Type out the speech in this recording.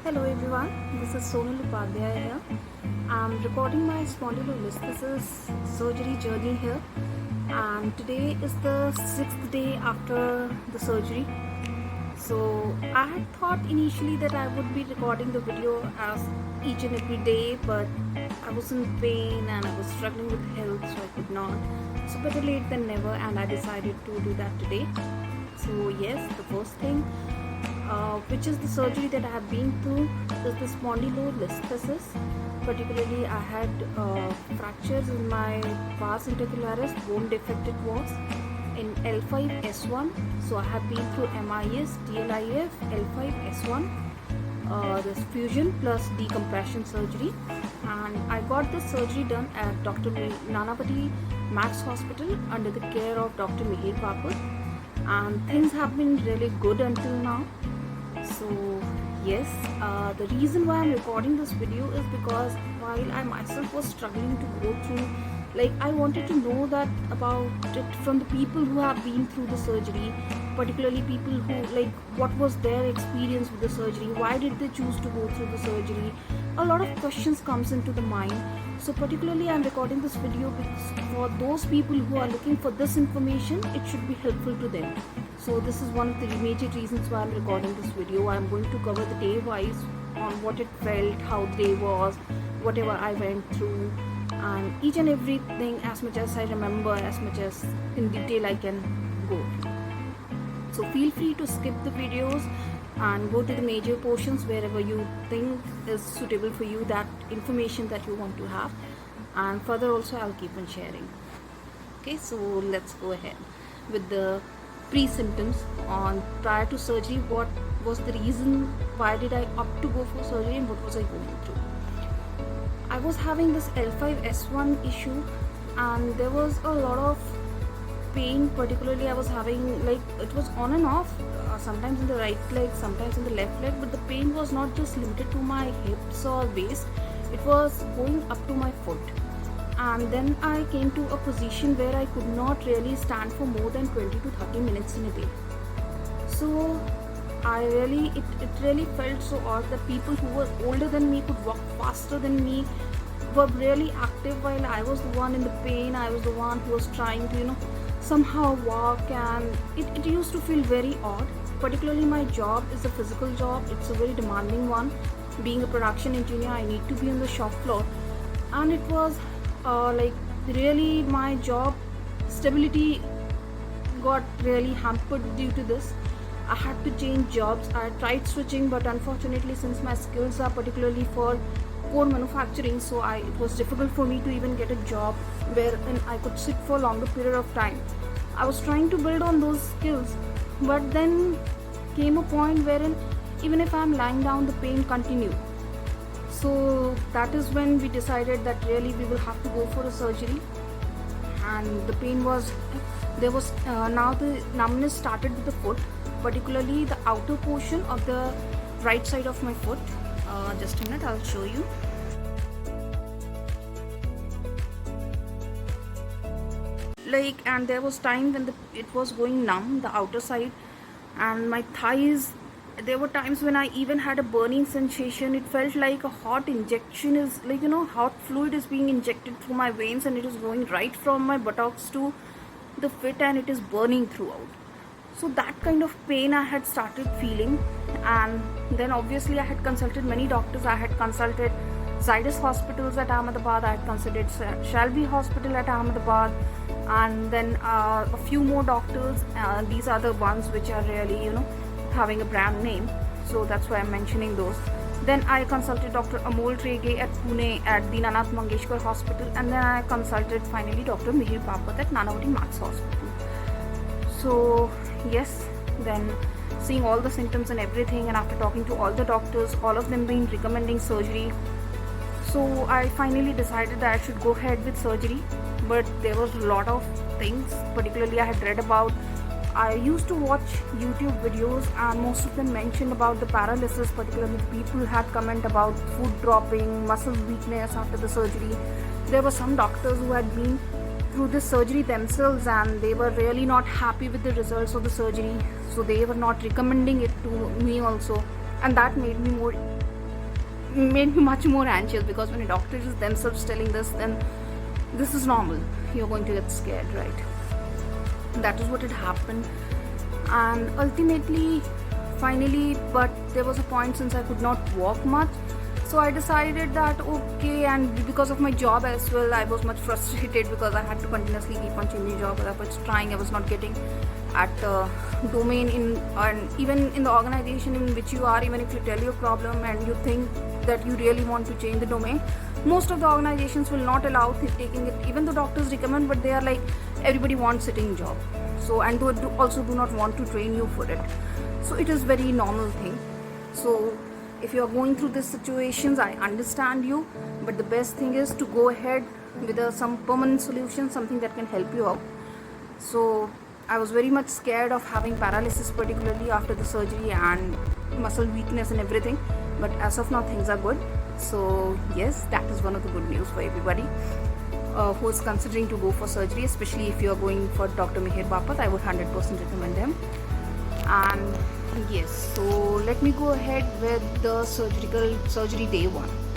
Hello everyone, this is Upadhyaya here. I'm recording my spondylolisthesis surgery journey here, and today is the 6th day after the surgery. So I had thought initially that I would be recording the video as each and every day, but I was in pain and I was struggling with health, so I could not. So better late than never, and I decided to do that today. So yes, the first thing, which is the surgery that I have been through, is the spondylolisthesis. Particularly, I had fractures in my vas intercalaris, bone defect it was, in L5-S1. So I have been through MIS, TLIF, L5-S1, this fusion plus decompression surgery, and I got this surgery done at Dr. Nanavati Max Hospital under the care of Dr. Mihir Bapat, and things have been really good until now. So yes, the reason why I'm recording this video is because while I myself was struggling to go through, I wanted to know that about it from the people who have been through the surgery, particularly people who, what was their experience with the surgery, why did they choose to go through the surgery. A lot of questions comes into the mind. So particularly I'm recording this video because for those people who are looking for this information, it should be helpful to them. So this is one of the major reasons why I'm recording this video. I'm going to cover the day wise on what it felt, how the day was, whatever I went through, and each and everything as much as I remember, as much as in detail I can go through. So feel free to skip the videos and go to the major portions wherever you think is suitable for you, that information that you want to have, and further also I'll keep on sharing. Okay, so let's go ahead with the pre-symptoms on prior to surgery. What was the reason, why did I opt to go for surgery, and what was I going through? I was having this L5-S1 issue, and there was a lot of pain. Particularly I was having, it was on and off, sometimes in the right leg, sometimes in the left leg, but the pain was not just limited to my hips or waist, it was going up to my foot. And then I came to a position where I could not really stand for more than 20 to 30 minutes in a day. So it really felt so odd that people who were older than me, could walk faster than me, were really active, while I was the one in the pain. I was the one who was trying to somehow walk, and it used to feel very odd. Particularly my job is a physical job, it's a very demanding one. Being a production engineer, I need to be on the shop floor, and it was really my job stability got really hampered due to this. I had to change jobs. I tried switching, but unfortunately, since my skills are particularly for core manufacturing, so it was difficult for me to even get a job wherein I could sit for a longer period of time. I was trying to build on those skills, but then came a point wherein even if I'm lying down, the pain continued. So that is when we decided that really we will have to go for a surgery, and the pain was there was now the numbness started with the foot, particularly the outer portion of the right side of my foot. Just a minute, I'll show you. And there was time when it was going numb, the outer side, and my thighs, there were times when I even had a burning sensation. It felt like a hot injection is, hot fluid is being injected through my veins, and it is going right from my buttocks to the feet, and it is burning throughout. So that kind of pain I had started feeling, and then obviously I had consulted many doctors. I had consulted Zydus hospitals at Ahmedabad, I had consulted Shalby hospital at Ahmedabad, and then a few more doctors. These are the ones which are really having a brand name, so that's why I'm mentioning those. Then I consulted Dr. Amol Trege at Pune at Dinanath Mangeshkar Hospital, and then I consulted finally Dr. Mihir Bapat at Nanavati Max Hospital. So yes, then seeing all the symptoms and everything, and after talking to all the doctors, all of them been recommending surgery, so I finally decided that I should go ahead with surgery. But there was a lot of things, particularly I had read about, I used to watch YouTube videos, and most of them mentioned about the paralysis. Particularly people had comment about foot dropping, muscle weakness after the surgery. There were some doctors who had been through this surgery themselves, and they were really not happy with the results of the surgery, so they were not recommending it to me also, and that made me more made me much more anxious, because when a doctor is themselves telling this, then this is normal, you're going to get scared, right? That is what had happened. And ultimately, finally, but there was a point, since I could not walk much, so I decided that okay, and because of my job as well, I was much frustrated because I had to continuously keep on changing job. I was trying, I was not getting at the domain in, and even in the organization in which you are, even if you tell your problem and you think that you really want to change the domain, most of the organizations will not allow taking it, even though doctors recommend, but they are like, everybody wants sitting job. So, and they also do not want to train you for it. So it is very normal thing. So if you are going through these situations, I understand you, but the best thing is to go ahead with some permanent solution, something that can help you out. So I was very much scared of having paralysis, particularly after the surgery, and muscle weakness and everything, but as of now things are good. So yes, that is one of the good news for everybody who is considering to go for surgery, especially if you are going for Dr. Mihir Bapat. I would 100% recommend him. And yes, so let me go ahead with the surgery day 1.